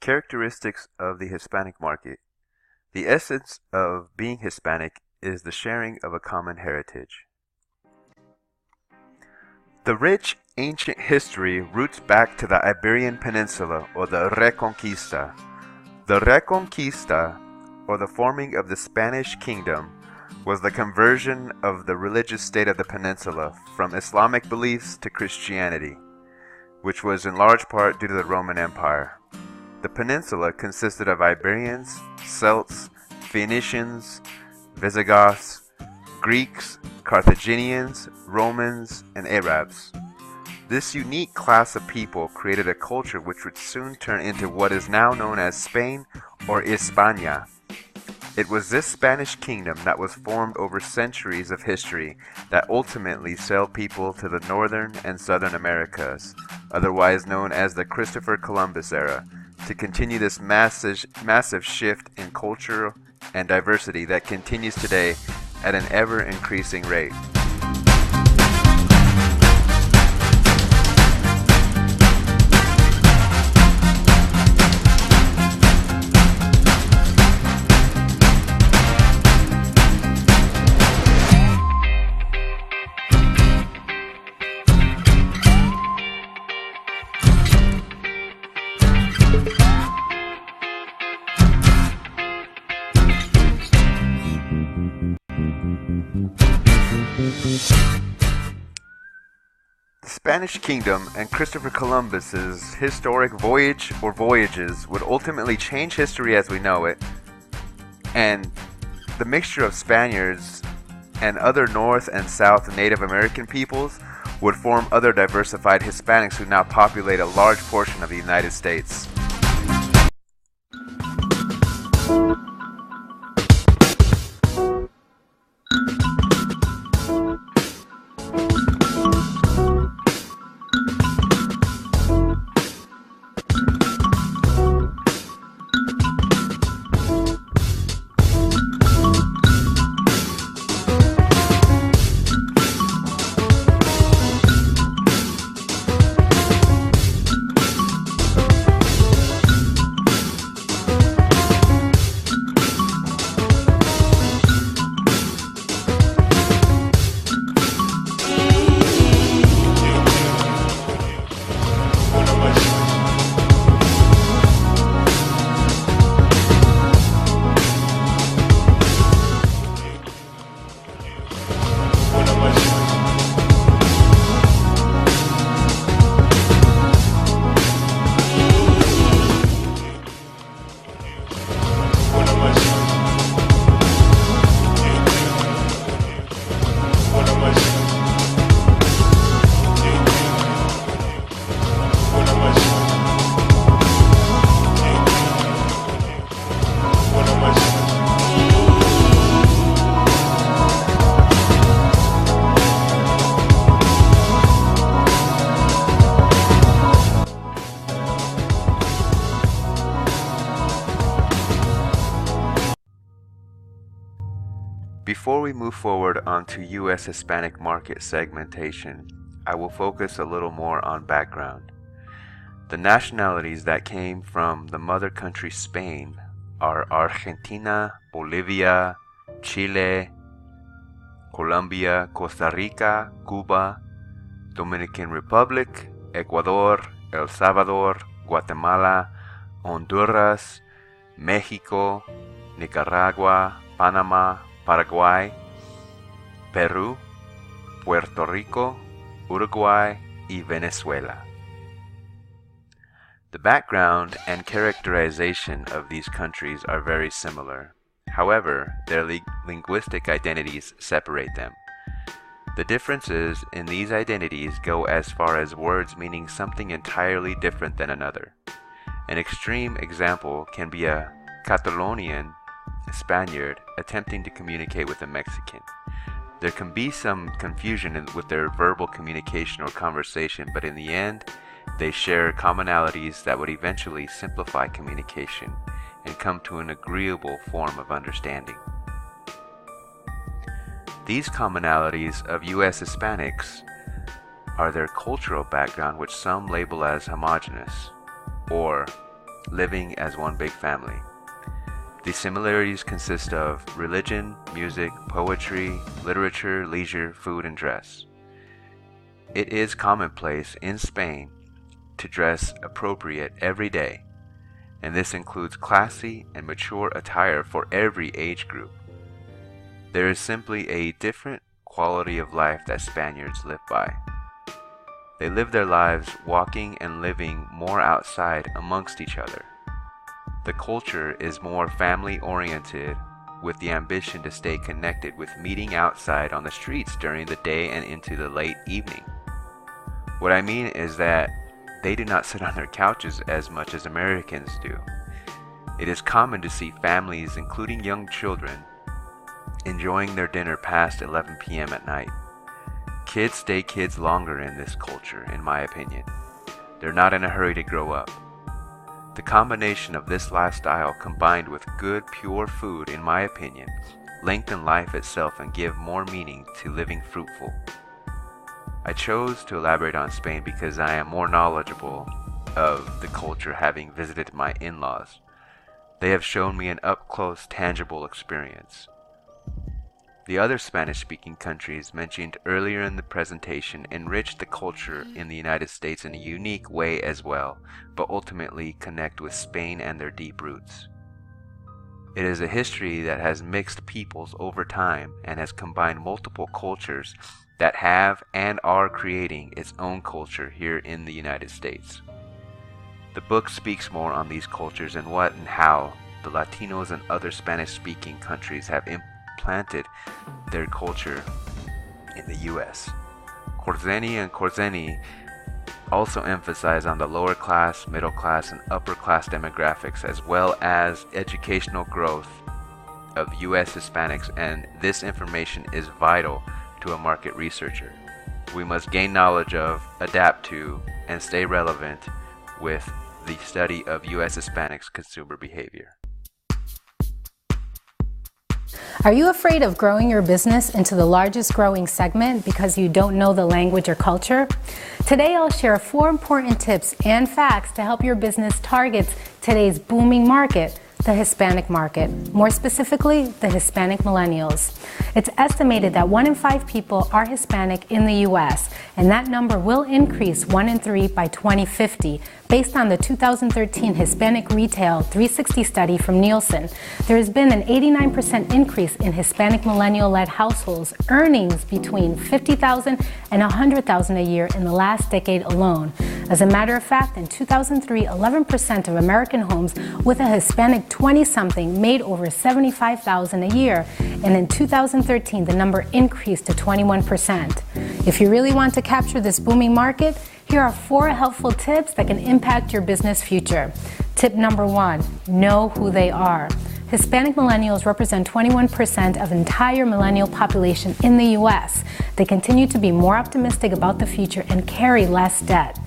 Characteristics of the Hispanic market. The essence of being Hispanic is the sharing of a common heritage. The rich ancient history roots back to the Iberian Peninsula or the Reconquista. The Reconquista, or the forming of the Spanish kingdom, was the conversion of the religious state of the peninsula from Islamic beliefs to Christianity, which was in large part due to the Roman Empire. The peninsula consisted of Iberians, Celts, Phoenicians, Visigoths, Greeks, Carthaginians, Romans, and Arabs. This unique class of people created a culture which would soon turn into what is now known as Spain or Hispania. It was this Spanish kingdom that was formed over centuries of history that ultimately sailed people to the northern and southern Americas, otherwise known as the Christopher Columbus era, to continue this massive shift in culture and diversity that continues today at an ever-increasing rate. The Spanish Kingdom and Christopher Columbus's historic voyage or voyages would ultimately change history as we know it, and the mixture of Spaniards and other North and South Native American peoples would form other diversified Hispanics who now populate a large portion of the United States. Before we move forward onto U.S. Hispanic market segmentation, I will focus a little more on background. The nationalities that came from the mother country Spain are Argentina, Bolivia, Chile, Colombia, Costa Rica, Cuba, Dominican Republic, Ecuador, El Salvador, Guatemala, Honduras, Mexico, Nicaragua, Panama, Paraguay, Peru, Puerto Rico, Uruguay, y Venezuela. The background and characterization of these countries are very similar. However, their linguistic identities separate them. The differences in these identities go as far as words meaning something entirely different than another. An extreme example can be a Catalonian Spaniard attempting to communicate with a Mexican. There can be some confusion with their verbal communication or conversation, but in the end, they share commonalities that would eventually simplify communication and come to an agreeable form of understanding. These commonalities of U.S. Hispanics are their cultural background, which some label as homogeneous, or living as one big family. These similarities consist of religion, music, poetry, literature, leisure, food, and dress. It is commonplace in Spain to dress appropriate every day, and this includes classy and mature attire for every age group. There is simply a different quality of life that Spaniards live by. They live their lives walking and living more outside amongst each other. The culture is more family-oriented, with the ambition to stay connected with meeting outside on the streets during the day and into the late evening. What I mean is that they do not sit on their couches as much as Americans do. It is common to see families, including young children, enjoying their dinner past 11 p.m. at night. Kids stay kids longer in this culture, in my opinion. They're not in a hurry to grow up. The combination of this lifestyle combined with good, pure food, in my opinion, lengthen life itself and give more meaning to living fruitful. I chose to elaborate on Spain because I am more knowledgeable of the culture having visited my in-laws. They have shown me an up-close, tangible experience. The other Spanish-speaking countries mentioned earlier in the presentation enrich the culture in the United States in a unique way as well, but ultimately connect with Spain and their deep roots. It is a history that has mixed peoples over time and has combined multiple cultures that have and are creating its own culture here in the United States. The book speaks more on these cultures and what and how the Latinos and other Spanish-speaking countries have implanted their culture in the U.S. Corzeni and Corzeni also emphasize on the lower class, middle class, and upper class demographics, as well as educational growth of U.S. Hispanics, and this information is vital to a market researcher. We must gain knowledge of, adapt to, and stay relevant with the study of U.S. Hispanics consumer behavior. Are you afraid of growing your business into the largest growing segment because you don't know the language or culture? Today I'll share 4 important tips and facts to help your business target today's booming market, the Hispanic market, more specifically, the Hispanic millennials. It's estimated that 1 in 5 people are Hispanic in the U.S., and that number will increase 1 in 3 by 2050, based on the 2013 Hispanic Retail 360 study from Nielsen. There has been an 89% increase in Hispanic millennial-led households' earnings between $50,000 and $100,000 a year in the last decade alone. As a matter of fact, in 2003, 11% of American homes with a Hispanic 20-something made over $75,000 a year, and in 2013, the number increased to 21%. If you really want to capture this booming market, here are 4 helpful tips that can impact your business future. Tip number 1, know who they are. Hispanic millennials represent 21% of entire millennial population in the U.S. They continue to be more optimistic about the future and carry less debt.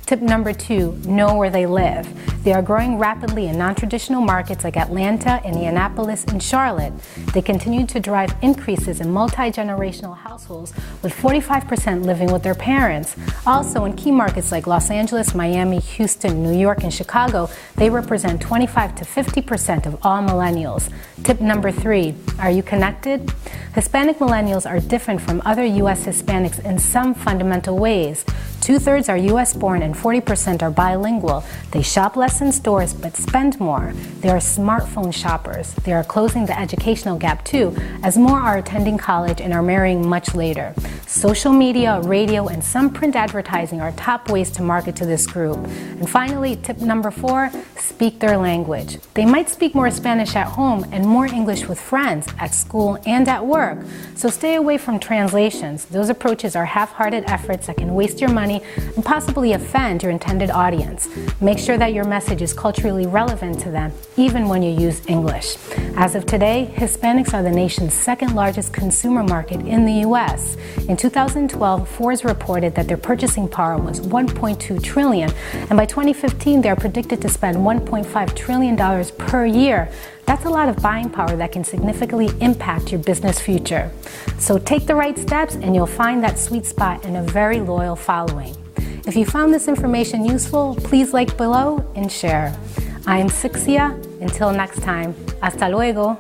Tip number 2, know where they live. They are growing rapidly in non-traditional markets like Atlanta, Indianapolis, and Charlotte. They continue to drive increases in multi-generational households, with 45% living with their parents. Also, in key markets like Los Angeles, Miami, Houston, New York, and Chicago, they represent 25 to 50% of all millennials. Tip number 3, are you connected? Hispanic millennials are different from other U.S. Hispanics in some fundamental ways. 2/3 are U.S. born and 40% are bilingual. They shop less in stores but spend more. They are smartphone shoppers. They are closing the educational gap too, as more are attending college and are marrying much later. Social media, radio, and some print advertising are top ways to market to this group. And finally, tip number 4, speak their language. They might speak more Spanish at home and more English with friends, at school, and at work. So stay away from translations. Those approaches are half-hearted efforts that can waste your money and possibly offend your intended audience. Make sure that your message is culturally relevant to them, even when you use English. As of today, Hispanics are the nation's second largest consumer market in the U.S. In 2012, Forbes reported that their purchasing power was $1.2 trillion, and by 2015, they are predicted to spend $1.5 trillion per year. That's a lot of buying power that can significantly impact your business future. So take the right steps and you'll find that sweet spot and a very loyal following. If you found this information useful, please like below and share. I'm Sixia. Until next time. Hasta luego.